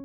Hello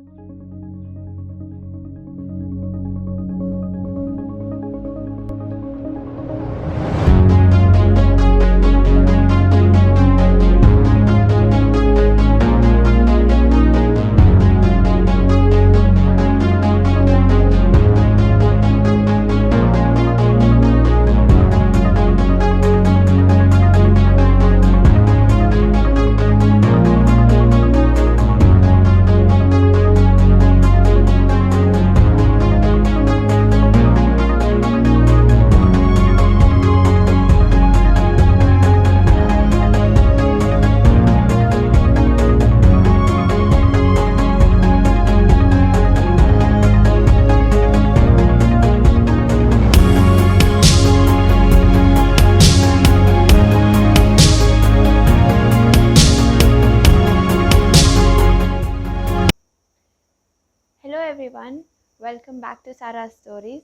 everyone, welcome back to Sara's Stories.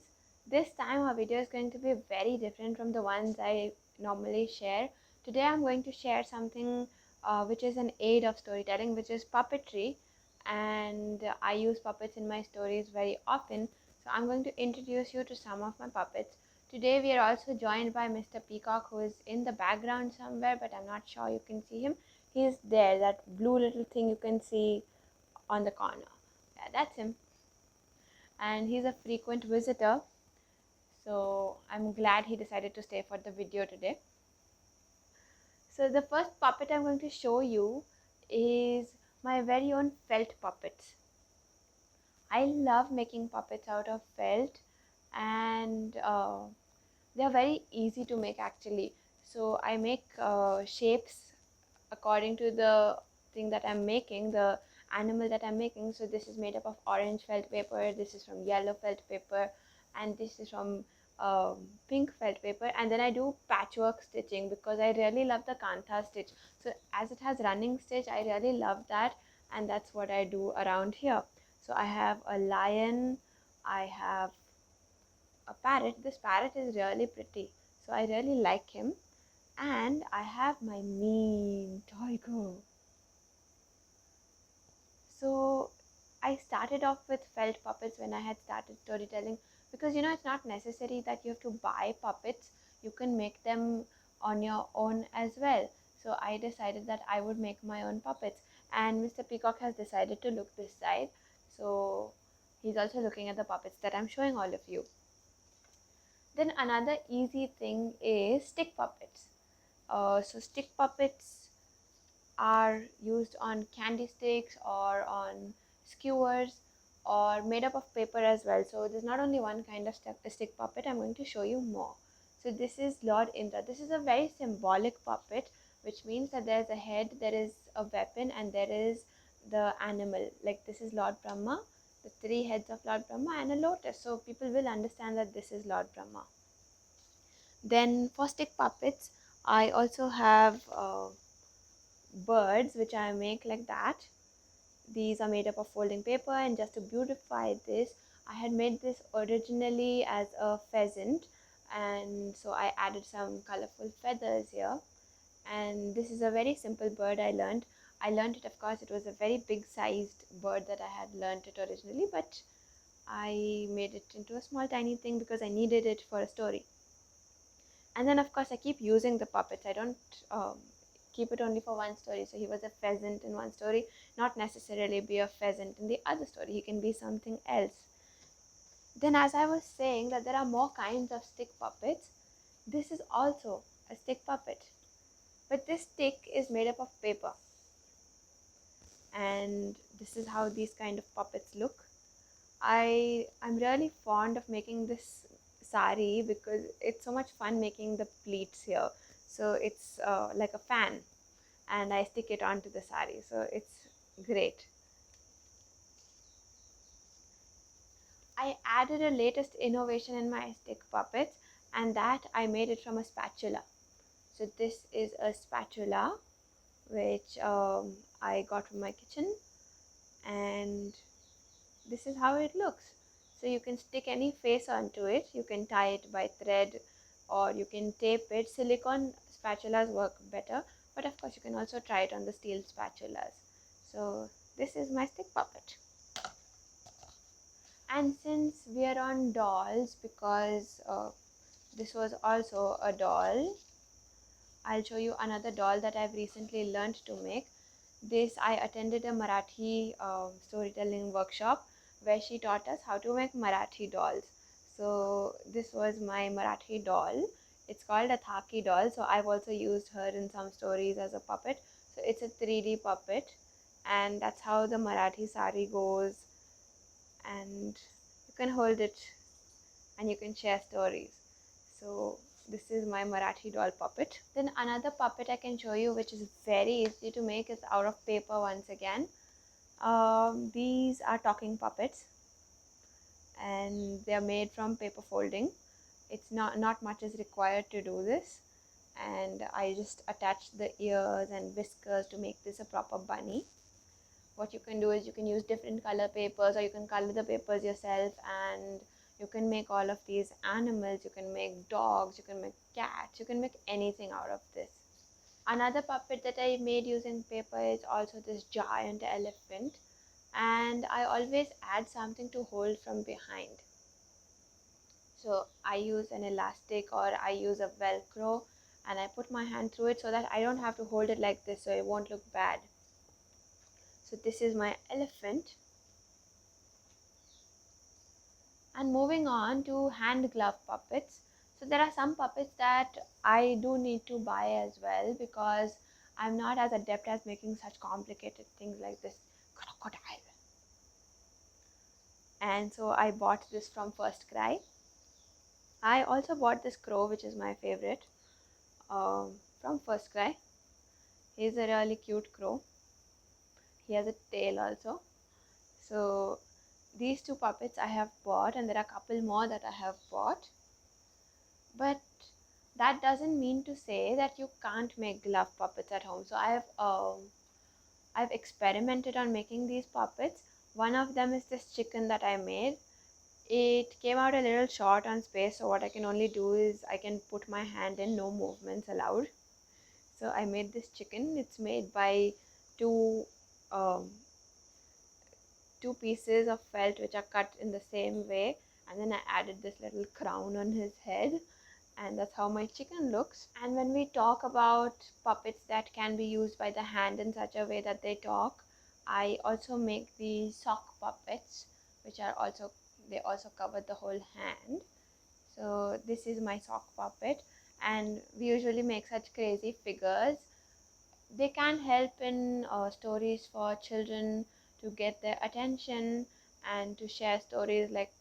This time our video is going to be very different from the ones I normally share. Today I'm going to share something which is an aid of storytelling, which is puppetry, and I use puppets in my stories very often. So I'm going to introduce you to some of my puppets. Today we are also joined by Mr. Peacock, who is in the background somewhere, but I'm not sure you can see him. He's there, that blue little thing you can see on the corner. Yeah, that's him. And he's a frequent visitor, so I'm glad he decided to stay for the video today. So the first puppet I'm going to show you is my very own felt puppets. I love making puppets out of felt, and they are very easy to make actually. So I make shapes according to the thing that I'm making, the animal that I'm making. So this is made up of orange felt paper, this is from yellow felt paper, and this is from pink felt paper. And then I do patchwork stitching because I really love the kantha stitch. So as it has running stitch, I really love that, and that's what I do around here. So I have a lion, I have a parrot. This parrot is really pretty, so I really like him. And I have my mean tiger. So I started off with felt puppets when I had started storytelling, because it's not necessary that you have to buy puppets. You can make them on your own as well. So I decided that I would make my own puppets, and Mr. Peacock has decided to look this side. So he's also looking at the puppets that I'm showing all of you. Then another easy thing is stick puppets. So stick puppets are used on candy sticks or on skewers or made up of paper as well. So there's not only one kind of stick puppet, I'm going to show you more. So this is Lord Indra. This is a very symbolic puppet, which means that there's a head, there is a weapon, and there is the animal. Like this is Lord Brahma, the 3 heads of Lord Brahma, and a lotus. So people will understand that this is Lord Brahma. Then for stick puppets, I also have birds which I make like that. These are made up of folding paper, and just to beautify this, I had made this originally as a pheasant, and so I added some colorful feathers here. And this is a very simple bird I learned it, of course. It was a very big sized bird that I had learned it originally, but I made it into a small tiny thing because I needed it for a story. And then of course I keep using the puppets. I don't keep it only for one story. So he was a pheasant in one story, not necessarily be a pheasant in the other story. He can be something else. Then, as I was saying, that there are more kinds of stick puppets, this is also a stick puppet, but this stick is made up of paper, and this is how these kind of puppets look. I'm really fond of making this sari because it's so much fun making the pleats here. So it's like a fan, and I stick it onto the sari, so it's great. I added a latest innovation in my stick puppets, and that I made it from a spatula. So this is a spatula which I got from my kitchen, and this is how it looks. So you can stick any face onto it. You can tie it by thread, or you can tape it. Silicone spatulas work better, but of course you can also try it on the steel spatulas. So this is my stick puppet. And since we are on dolls, because this was also a doll, I'll show you another doll that I've recently learned to make. This, I attended a Marathi storytelling workshop where she taught us how to make Marathi dolls. So this was my Marathi doll. It's called a Thaki doll. So I've also used her in some stories as a puppet. So it's a 3D puppet, and that's how the Marathi sari goes. And you can hold it and you can share stories. So this is my Marathi doll puppet. Then another puppet I can show you, which is very easy to make, is out of paper once again. These are talking puppets, and they are made from paper folding. It's not much is required to do this, and I just attached the ears and whiskers to make this a proper bunny. What you can do is you can use different color papers, or you can color the papers yourself, and you can make all of these animals. You can make dogs, you can make cats, you can make anything out of this. Another puppet that I made using paper is also this giant elephant, and I always add something to hold from behind. So I use an elastic, or I use a velcro, and I put my hand through it so that I don't have to hold it like this, so it won't look bad. So this is my elephant. And moving on to hand glove puppets. So there are some puppets that I do need to buy as well, because I'm not as adept as making such complicated things like this crocodile. And so I bought this from First Cry. I also bought this crow, which is my favorite, from First Cry. He's a really cute crow. He has a tail also. So these two puppets I have bought, and there are a couple more that I have bought. But that doesn't mean to say that you can't make glove puppets at home. So I've experimented on making these puppets. One of them is this chicken that I made. It came out a little short on space, so what I can only do is I can put my hand in, no movements allowed. So I made this chicken. It's made by two two pieces of felt which are cut in the same way, and then I added this little crown on his head, and that's how my chicken looks. And when we talk about puppets that can be used by the hand in such a way that they talk, I also make the sock puppets, which are also, they also cover the whole hand. So this is my sock puppet, and we usually make such crazy figures. They can help in stories for children to get their attention, and to share stories like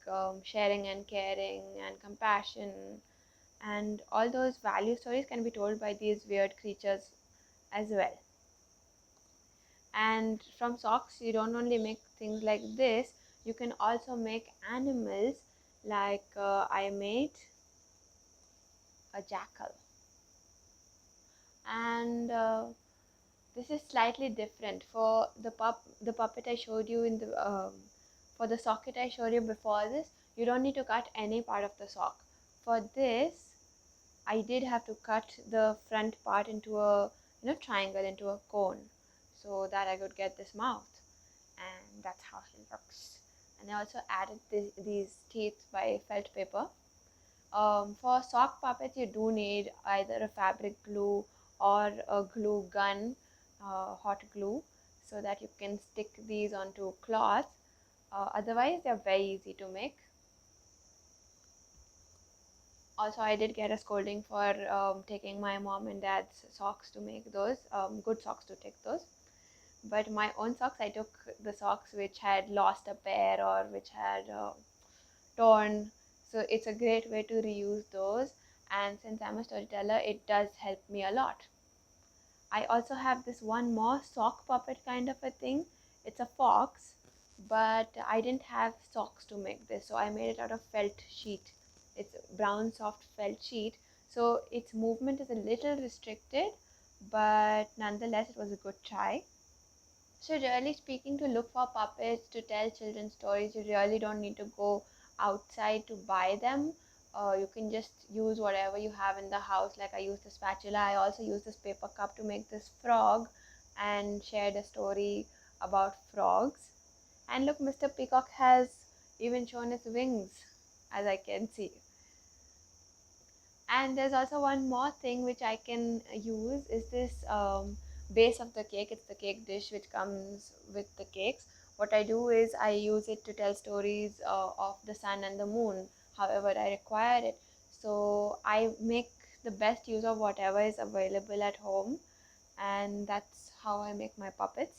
sharing and caring and compassion, and all those value stories can be told by these weird creatures as well. And from socks, you don't only make things like this, you can also make animals. Like I made a jackal, and this is slightly different. For the puppet I showed you in the for the socket I showed you before this, you don't need to cut any part of the sock. For this, I did have to cut the front part into a triangle, into a cone, so that I could get this mouth, and that's how he looks. And I also added these teeth by felt paper. For sock puppets, you do need either a fabric glue or a glue gun, hot glue, so that you can stick these onto cloth. Otherwise, they're very easy to make. Also, I did get a scolding for taking my mom and dad's socks to make those, good socks to take those. But my own socks, I took the socks which had lost a pair or which had torn. So it's a great way to reuse those. And since I'm a storyteller, it does help me a lot. I also have this one more sock puppet kind of a thing. It's a fox, but I didn't have socks to make this, so I made it out of felt sheet. It's brown soft felt sheet, so its movement is a little restricted, but nonetheless it was a good try. So really speaking, to look for puppets to tell children's stories, you really don't need to go outside to buy them. You can just use whatever you have in the house. Like I used the spatula. I also used this paper cup to make this frog, and shared a story about frogs. And look, Mr. Peacock has even shown its wings, as I can see. And there's also one more thing which I can use is this base of the cake. It's the cake dish which comes with the cakes. What I do is I use it to tell stories of the sun and the moon, however I require it. So I make the best use of whatever is available at home, and that's how I make my puppets.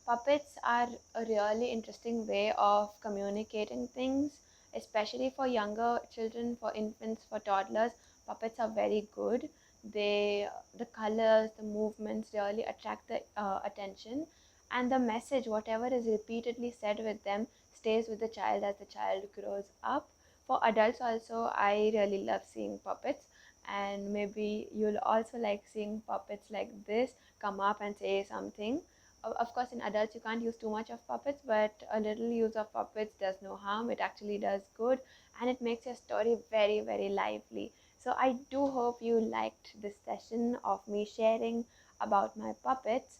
Puppets are a really interesting way of communicating things, especially for younger children, for infants, for toddlers. Puppets are very good. The colors, the movements really attract the attention, and the message, whatever is repeatedly said with them, stays with the child as the child grows up. For adults also, I really love seeing puppets, and maybe you'll also like seeing puppets like this come up and say something. Of course, in adults you can't use too much of puppets, but a little use of puppets does no harm. It actually does good, and it makes your story very, very lively. So I do hope you liked this session of me sharing about my puppets.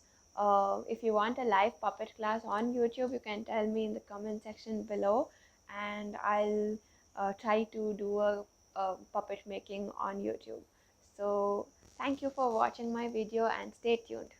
If you want a live puppet class on YouTube, you can tell me in the comment section below, and I'll try to do a puppet making on YouTube. So thank you for watching my video, and stay tuned.